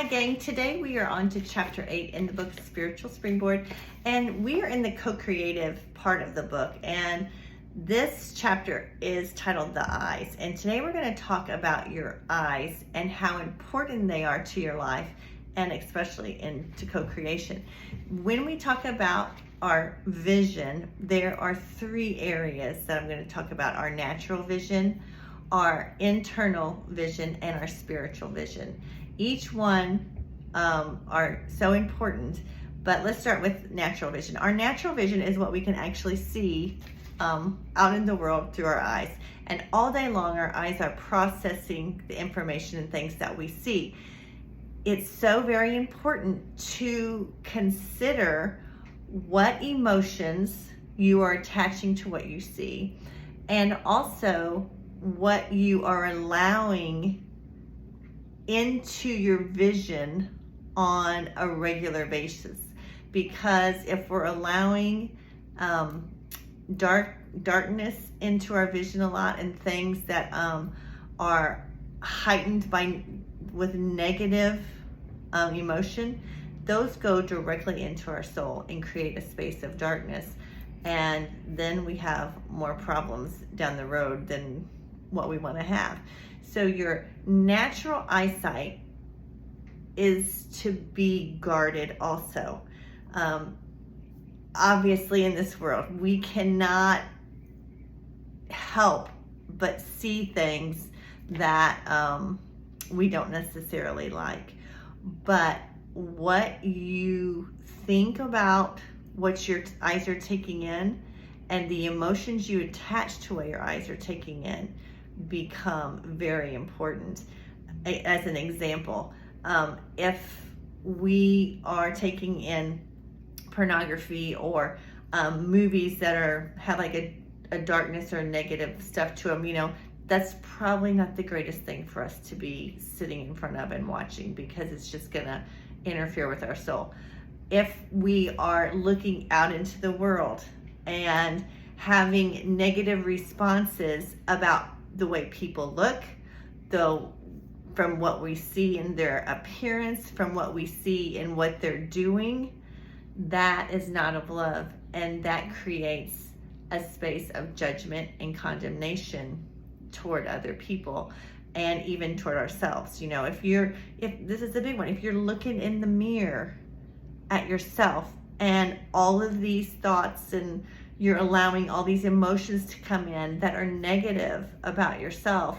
Hi gang, today we are on to chapter 8 in the book Spiritual Springboard, and we are in the co-creative part of the book, and this chapter is titled The Eyes. And today we're going to talk about your eyes and how important they are to your life, and especially into co-creation. When we talk about our vision, there are three areas that I'm going to talk about: our natural vision, our internal vision, and our spiritual vision. Each one are so important, but let's start with natural vision. Our natural vision is what we can actually see out in the world through our eyes. And all day long, our eyes are processing the information and things that we see. It's so very important to consider what emotions you are attaching to what you see, and also what you are allowing into your vision on a regular basis. Because if we're allowing darkness into our vision a lot, and things that are heightened with negative emotion, those go directly into our soul and create a space of darkness, and then we have more problems down the road than what we want to have. So your natural eyesight is to be guarded also. Obviously, in this world, we cannot help but see things that we don't necessarily like. But what you think about what your eyes are taking in, and the emotions you attach to what your eyes are taking in, become very important. As an example, if we are taking in pornography or movies that have like a darkness or negative stuff to them, that's probably not the greatest thing for us to be sitting in front of and watching, because it's just gonna interfere with our soul. If we are looking out into the world and having negative responses about the way people look, though, from what we see in their appearance, from what we see in what they're doing, that is not of love, and that creates a space of judgment and condemnation toward other people, and even toward ourselves. If this is a big one, if you're looking in the mirror at yourself and all of these thoughts, and you're allowing all these emotions to come in that are negative about yourself,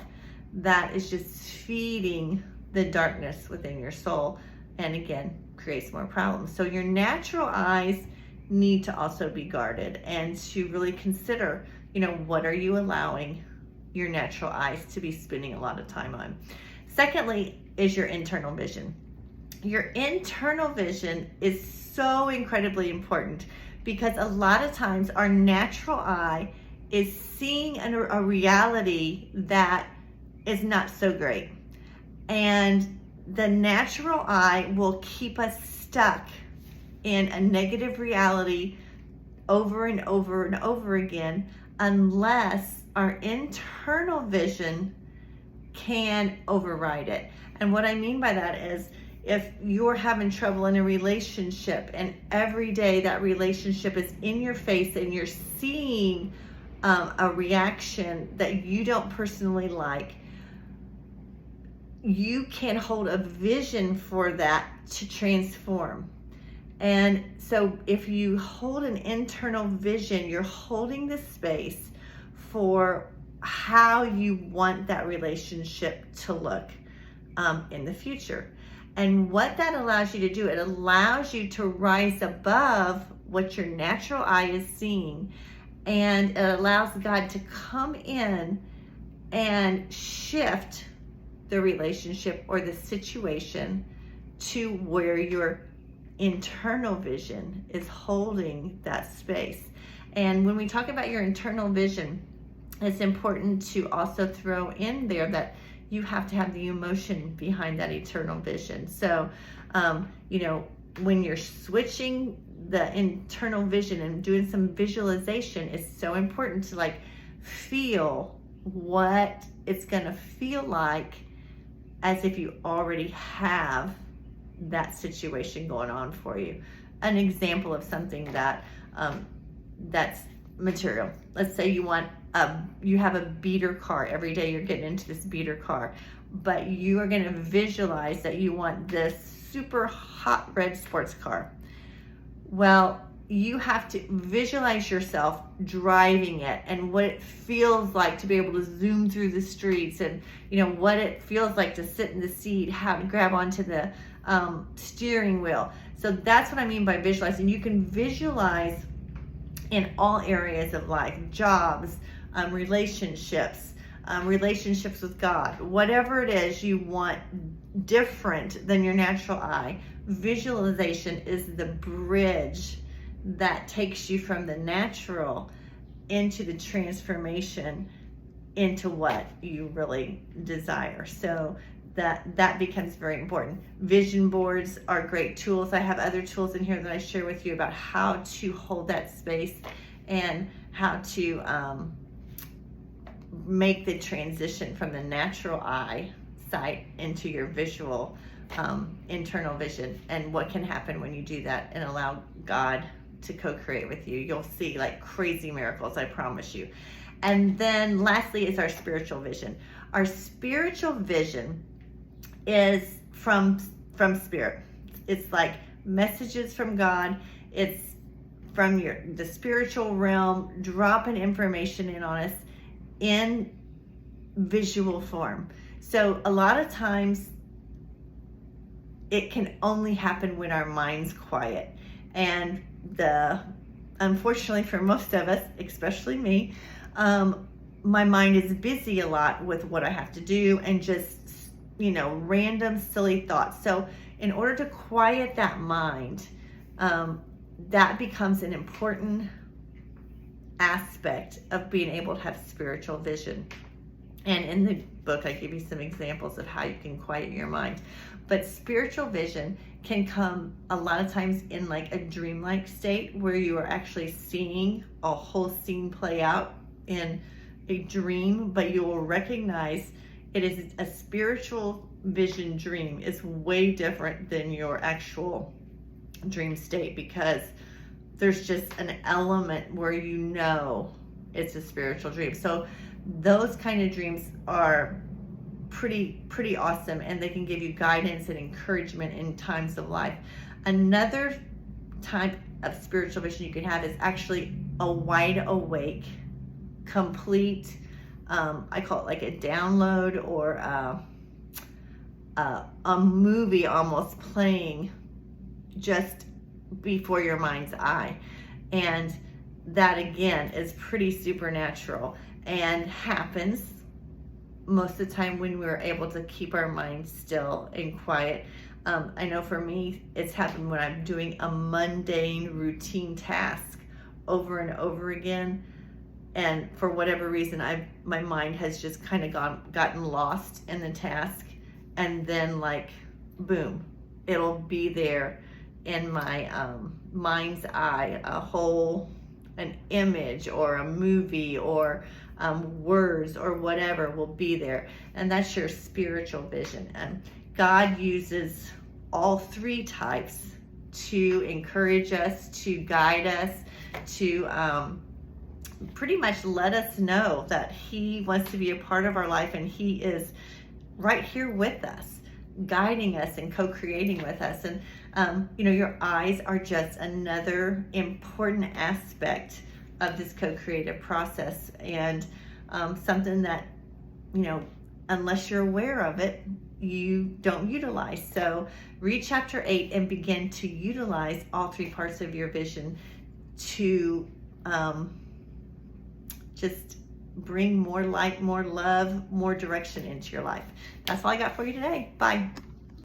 that is just feeding the darkness within your soul, and again, creates more problems. So your natural eyes need to also be guarded, and to really consider, what are you allowing your natural eyes to be spending a lot of time on. Secondly is your internal vision. Your internal vision is so incredibly important, because a lot of times our natural eye is seeing a reality that is not so great. And the natural eye will keep us stuck in a negative reality over and over and over again, unless our internal vision can override it. And what I mean by that is, if you're having trouble in a relationship, and every day that relationship is in your face, and you're seeing a reaction that you don't personally like, you can hold a vision for that to transform. And so if you hold an internal vision, you're holding the space for how you want that relationship to look in the future. And what that allows you to do, it allows you to rise above what your natural eye is seeing, and it allows God to come in and shift the relationship or the situation to where your internal vision is holding that space. And when we talk about your internal vision, it's important to also throw in there that you have to have the emotion behind that eternal vision. So, when you're switching the internal vision and doing some visualization, it's so important to feel what it's going to feel like, as if you already have that situation going on for you. An example of something that that's material. Let's say you have a beater car. Every day you're getting into this beater car, but you are going to visualize that you want this super hot red sports car. Well, you have to visualize yourself driving it and what it feels like to be able to zoom through the streets, and what it feels like to sit in the seat, how to grab onto the steering wheel. So that's what I mean by visualizing. You can visualize in all areas of life: jobs, relationships, relationships with God, whatever it is you want different than your natural eye. Visualization is the bridge that takes you from the natural into the transformation into what you really desire. So that becomes very important. Vision boards are great tools. I have other tools in here that I share with you about how to hold that space and how to make the transition from the natural eye sight into your visual internal vision, and what can happen when you do that and allow God to co-create with you. You'll see like crazy miracles, I promise you. And then lastly is our spiritual vision. Our spiritual vision is from spirit. It's like messages from God. It's from the spiritual realm, dropping information in on us in visual form. So a lot of times it can only happen when our mind's quiet. And unfortunately for most of us, especially me, my mind is busy a lot with what I have to do and just, random silly thoughts. So in order to quiet that mind, that becomes an important aspect of being able to have spiritual vision. And in the book, I give you some examples of how you can quiet your mind. But spiritual vision can come a lot of times in like a dreamlike state where you are actually seeing a whole scene play out in a dream, but you will recognize it is a spiritual vision dream. Is way different than your actual dream state, because there's just an element where it's a spiritual dream. So those kind of dreams are pretty awesome, and they can give you guidance and encouragement in times of life. Another type of spiritual vision you can have is actually a wide awake, complete, I call it like a download or a movie almost playing just before your mind's eye. And that again is pretty supernatural and happens most of the time when we're able to keep our mind still and quiet. I know for me, it's happened when I'm doing a mundane routine task over and over again. And for whatever reason, my mind has just kind of gotten lost in the task. And then like, boom, it'll be there in my mind's eye, an image or a movie or words or whatever will be there. And that's your spiritual vision. And God uses all three types to encourage us, to guide us, to pretty much let us know that He wants to be a part of our life, and He is right here with us, guiding us and co-creating with us. And your eyes are just another important aspect of this co-creative process, and something that, unless you're aware of it, you don't utilize. So read chapter 8 and begin to utilize all three parts of your vision to just bring more light, more love, more direction into your life. That's all I got for you today. Bye.